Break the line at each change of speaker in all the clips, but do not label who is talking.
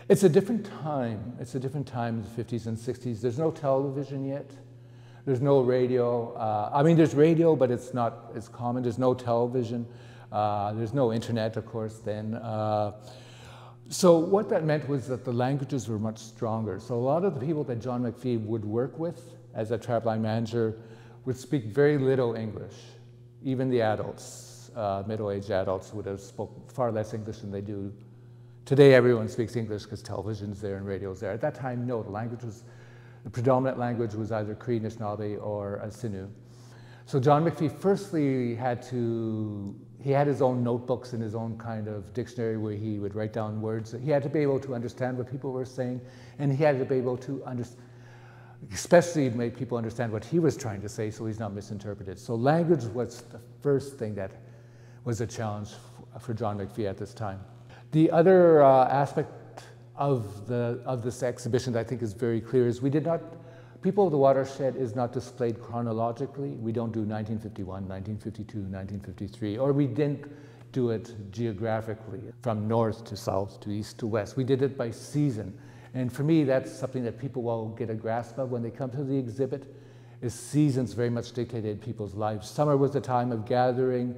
It's a different time. It's a different time in the 50s and 60s. There's no television yet. There's no radio. I mean, there's radio, but it's not as common. There's no television. There's no internet, of course, then. So what that meant was that the languages were much stronger. So a lot of the people that John Macfie would work with as a trapline manager would speak very little English. Even the adults, middle-aged adults, would have spoken far less English than they do. Today, everyone speaks English because television's there and radio's there. At that time, no, the predominant language was either Cree, Anishinaabe, or Sinu. So John Macfie firstly he had his own notebooks and his own kind of dictionary where he would write down words. He had to be able to understand what people were saying, and he had to be able to especially make people understand what he was trying to say so he's not misinterpreted. So language was the first thing that was a challenge for John Macfie at this time. The other aspect of this exhibition that I think is very clear is People of the Watershed is not displayed chronologically. We don't do 1951, 1952, 1953, or we didn't do it geographically from north to south to east to west. We did it by season. And for me, that's something that people will get a grasp of when they come to the exhibit, is seasons very much dictated people's lives. Summer was a time of gathering,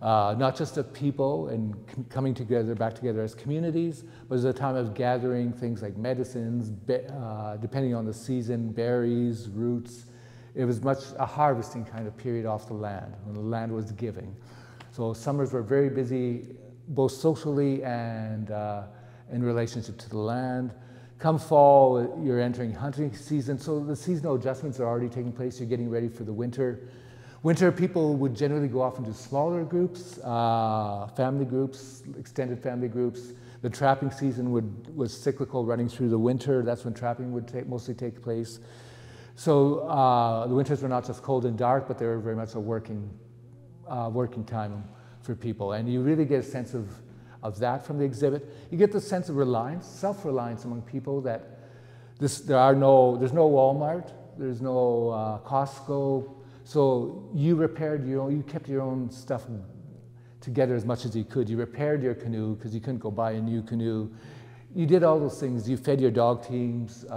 not just of people and coming together, back together as communities, but it was a time of gathering things like medicines, depending on the season, berries, roots. It was much a harvesting kind of period off the land, when the land was giving. So summers were very busy, both socially and in relationship to the land. Come fall, you're entering hunting season, so the seasonal adjustments are already taking place. You're getting ready for the winter. Winter, people would generally go off into smaller groups, family groups, extended family groups. The trapping season was cyclical, running through the winter. That's when trapping would mostly take place. So the winters were not just cold and dark, but they were very much a working time for people. And you really get a sense of that from the exhibit. You get the sense of reliance, self-reliance among people that there's no Walmart, there's no Costco. So you kept your own stuff together as much as you could. You repaired your canoe because you couldn't go buy a new canoe. You did all those things. You fed your dog teams. There's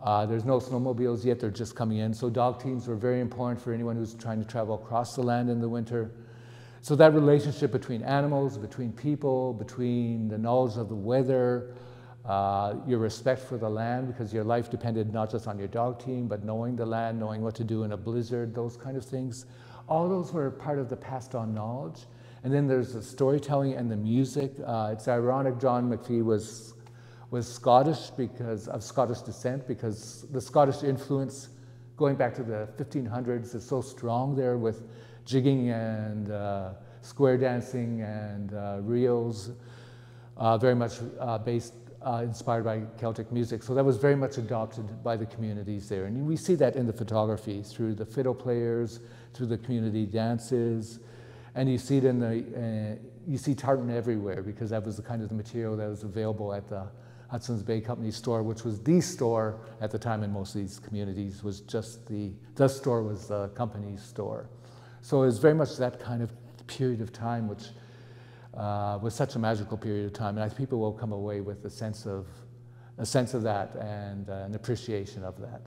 no snowmobiles yet, they're just coming in. So dog teams were very important for anyone who's trying to travel across the land in the winter. So that relationship between animals, between people, between the knowledge of the weather, your respect for the land, because your life depended not just on your dog team, but knowing the land, knowing what to do in a blizzard, those kind of things. All those were part of the passed on knowledge. And then there's the storytelling and the music. It's ironic John Macfie was Scottish because of Scottish descent, because the Scottish influence going back to the 1500s is so strong there with jigging and square dancing and reels, very much inspired by Celtic music. So that was very much adopted by the communities there. And we see that in the photography through the fiddle players, through the community dances, and you see it you see tartan everywhere because that was the kind of the material that was available at the Hudson's Bay Company store, which was the store at the time in most of these communities, was just the store was the company's store. So it was very much that kind of period of time which was such a magical period of time, and I think people will come away with a sense of that and an appreciation of that.